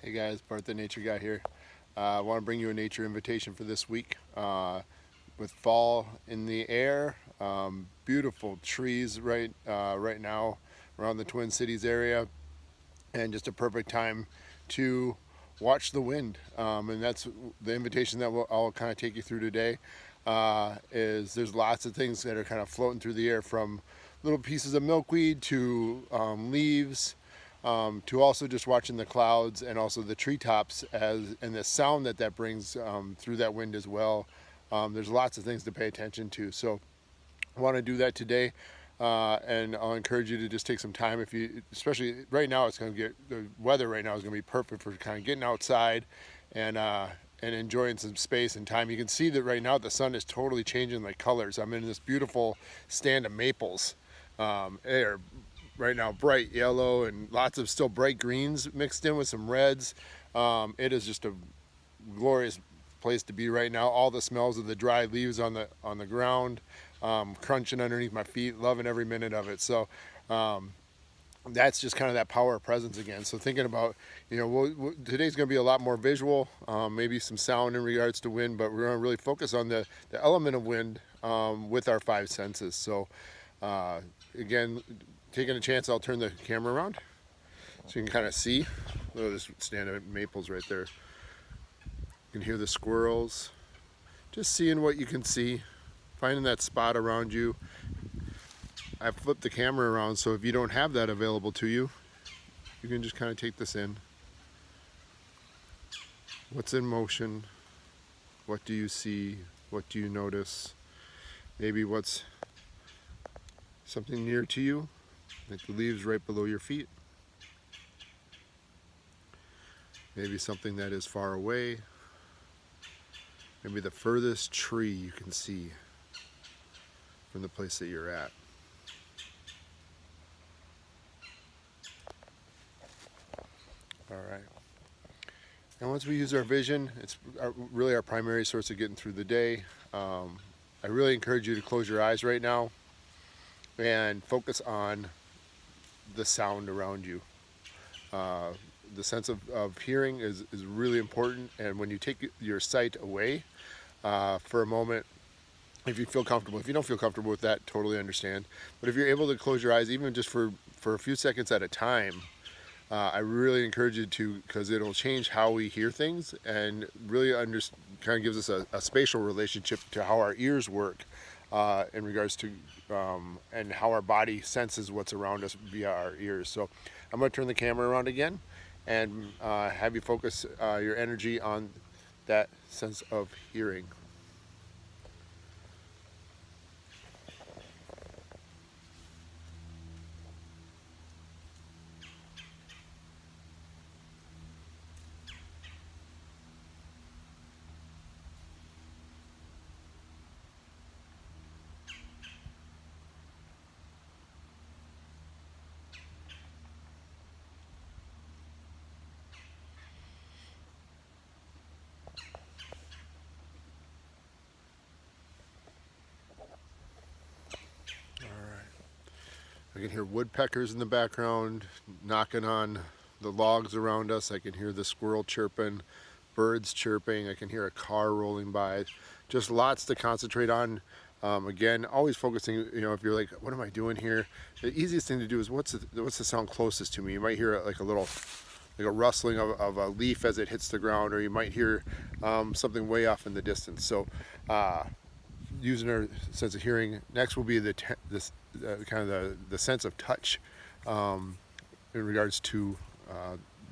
Hey guys, Bart the Nature Guy here. I want to bring you a nature invitation for this week. With fall in the air, beautiful trees right now around the Twin Cities area, and just a perfect time to watch the wind. And that's the invitation that I'll kind of take you through today. Is there's lots of things that are kind of floating through the air, from little pieces of milkweed to leaves, to also just watching the clouds and also the treetops and the sound that brings through that wind as well. There's lots of things to pay attention to. So I want to do that today, and I'll encourage you to just take some time. If you, especially right now, it's going to get the weather right now is going to be perfect for kind of getting outside and enjoying some space and time. You can see that right now the sun is totally changing like colors. I'm in this beautiful stand of maples. They are right now bright yellow and lots of still bright greens mixed in with some reds. It is just a glorious place to be right now. All the smells of the dry leaves on the ground, crunching underneath my feet, loving every minute of it. So that's just kind of that power of presence again. So thinking about, today's going to be a lot more visual, maybe some sound in regards to wind, but we're going to really focus on the element of wind with our five senses. So again, taking a chance, I'll turn the camera around so you can kind of see. Look at this stand of maples right there. You can hear the squirrels. Just seeing what you can see, finding that spot around you. I flipped the camera around, so if you don't have that available to you, you can just kind of take this in. What's in motion? What do you see? What do you notice? Maybe what's something near to you, like the leaves right below your feet. Maybe something that is far away. Maybe the furthest tree you can see from the place that you're at. All right. And once we use our vision, it's really our primary source of getting through the day. I really encourage you to close your eyes right now and focus on the sound around you. The sense of hearing is really important, and when you take your sight away for a moment, if you feel comfortable. If you don't feel comfortable with that, totally understand. But if you're able to close your eyes, even just for a few seconds at a time, I really encourage you to, because it'll change how we hear things and really kind of gives us a spatial relationship to how our ears work in regards to and how our body senses what's around us via our ears. So I'm going to turn the camera around again and have you focus your energy on that sense of hearing. I can hear woodpeckers in the background knocking on the logs around us. I can hear the squirrel chirping, birds chirping. I can hear a car rolling by. Just lots to concentrate on. Again, always focusing, if you're like, what am I doing here? The easiest thing to do is what's the sound closest to me? You might hear like a rustling of a leaf as it hits the ground, or you might hear something way off in the distance. So using our sense of hearing. Next will be kind of the sense of touch in regards to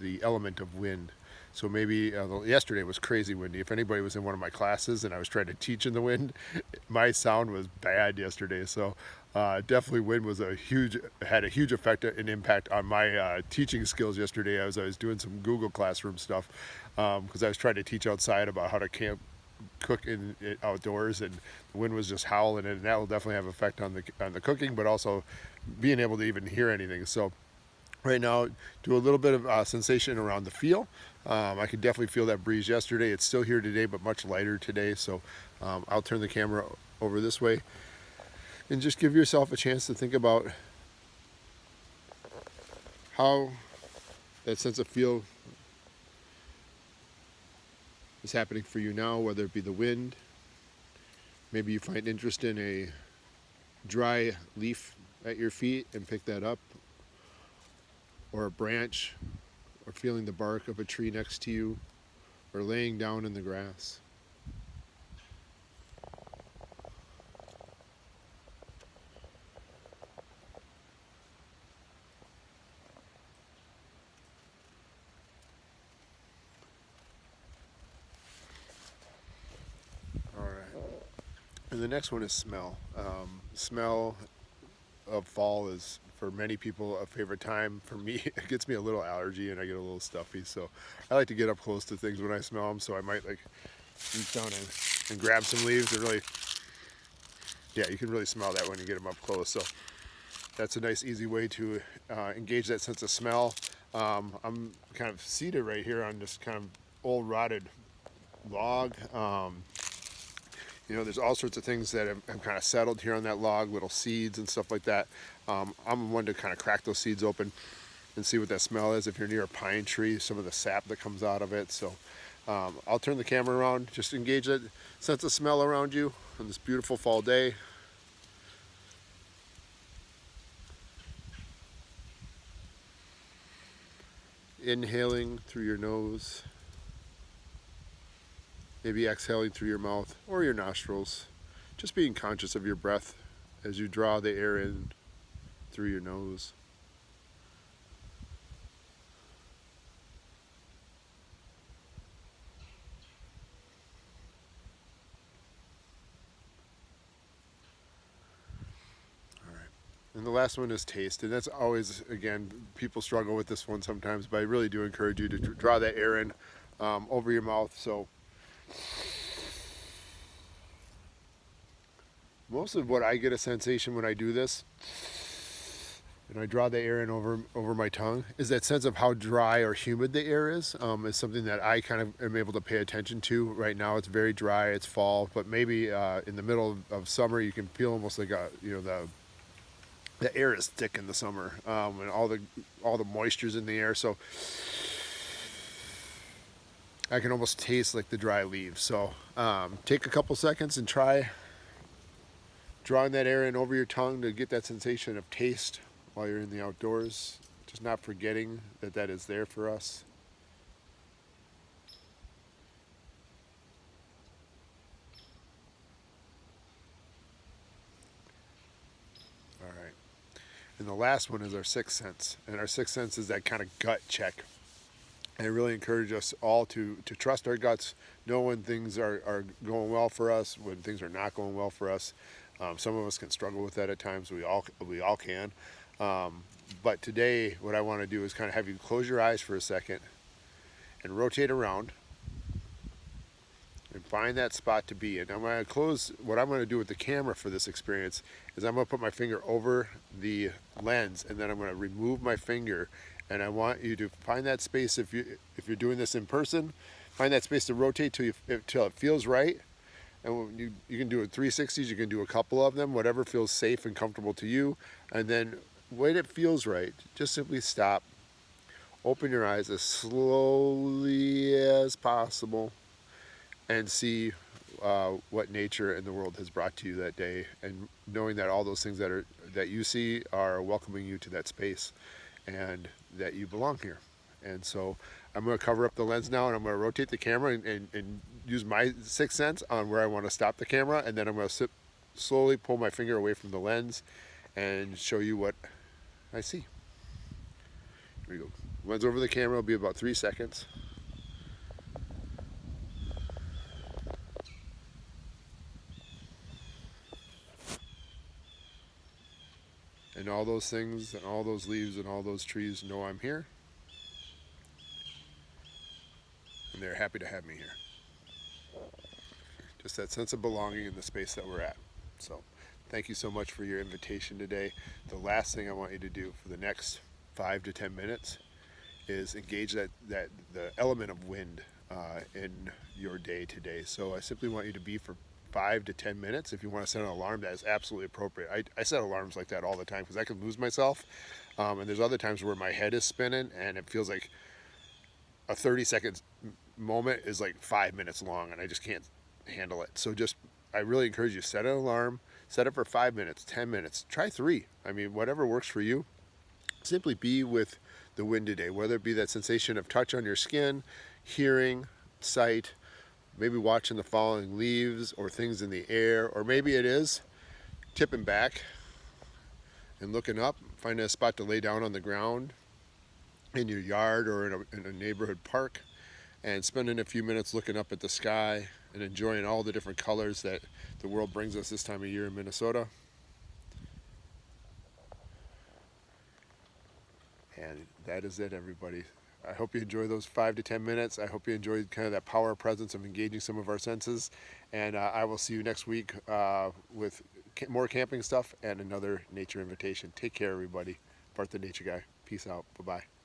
the element of wind. So maybe yesterday was crazy windy. If anybody was in one of my classes and I was trying to teach in the wind, my sound was bad yesterday. So definitely wind had a huge effect and impact on my teaching skills yesterday as I was doing some Google Classroom stuff, because I was trying to teach outside about how to cook outdoors, and the wind was just howling, and that will definitely have effect on the cooking, but also being able to even hear anything. So right now, do a little bit of sensation around the feel. I could definitely feel that breeze yesterday. It's still here today, but much lighter today. So I'll turn the camera over this way and just give yourself a chance to think about how that sense of feel is happening for you now, whether it be the wind. Maybe you find interest in a dry leaf at your feet and pick that up, or a branch, or feeling the bark of a tree next to you, or laying down in the grass. All right. And the next one is smell. Smell of fall is, for many people, a favorite time. For me, it gets me a little allergy and I get a little stuffy. So I like to get up close to things when I smell them. So I might like reach down and grab some leaves. And really, yeah, you can really smell that when you get them up close. So that's a nice, easy way to engage that sense of smell. I'm kind of seated right here on this kind of old rotted log. You know, there's all sorts of things that have kind of settled here on that log, little seeds and stuff like that. I'm one to kind of crack those seeds open and see what that smell is. If you're near a pine tree, some of the sap that comes out of it. So I'll turn the camera around, just engage that sense of smell around you on this beautiful fall day. Inhaling through your nose, maybe exhaling through your mouth or your nostrils. Just being conscious of your breath as you draw the air in through your nose. And the last one is taste, and that's always, again, people struggle with this one sometimes, but I really do encourage you to draw that air in over your mouth. So most of what I get a sensation when I do this, and I draw the air in over my tongue, is that sense of how dry or humid the air is something that I kind of am able to pay attention to. Right now it's very dry, it's fall, but maybe in the middle of summer you can feel almost like the air is thick in the summer, and all the moisture's in the air, so I can almost taste like the dry leaves. So take a couple seconds and try drawing that air in over your tongue to get that sensation of taste while you're in the outdoors, just not forgetting that that is there for us. All right. And the last one is our sixth sense. And our sixth sense is that kind of gut check. And I really encourage us all to trust our guts, know when things are going well for us, when things are not going well for us. Some of us can struggle with that at times. We all can. But today, what I want to do is kind of have you close your eyes for a second and rotate around and find that spot to be in. I'm going to close. What I'm going to do with the camera for this experience is I'm going to put my finger over the lens, and then I'm going to remove my finger, and I want you to find that space. If you're doing this in person, find that space to rotate till it feels right. And you can do it 360s, you can do a couple of them, whatever feels safe and comfortable to you. And then when it feels right, just simply stop, open your eyes as slowly as possible, and see what nature and the world has brought to you that day, and knowing that all those things that you see are welcoming you to that space and that you belong here. And so I'm going to cover up the lens now, and I'm going to rotate the camera and use my sixth sense on where I want to stop the camera, and then I'm going to slowly pull my finger away from the lens and show you what I see. Here we go. Lens over the camera will be about 3 seconds. And all those things and all those leaves and all those trees know I'm here. And they're happy to have me here. Just that sense of belonging in the space that we're at. So thank you so much for your invitation today. The last thing I want you to do for the next 5 to 10 minutes is engage the element of wind in your day today. So I simply want you to be for 5 to 10 minutes. If you want to set an alarm, that is absolutely appropriate. I set alarms like that all the time because I can lose myself. And there's other times where my head is spinning and it feels like a 30-second moment is like 5 minutes long, and I just can't handle it. So just, I really encourage you, set an alarm, set it for 5 minutes, 10 minutes, try 3. I mean, whatever works for you. Simply be with the wind today, whether it be that sensation of touch on your skin, hearing, sight, maybe watching the falling leaves or things in the air, or maybe it is tipping back and looking up, finding a spot to lay down on the ground in your yard or in a neighborhood park, and spending a few minutes looking up at the sky and enjoying all the different colors that the world brings us this time of year in Minnesota. And that is it, everybody. I hope you enjoy those 5 to 10 minutes. I hope you enjoyed kind of that power presence of engaging some of our senses. And I will see you next week with more camping stuff and another nature invitation. Take care, everybody. Bart the Nature Guy. Peace out. Bye-bye.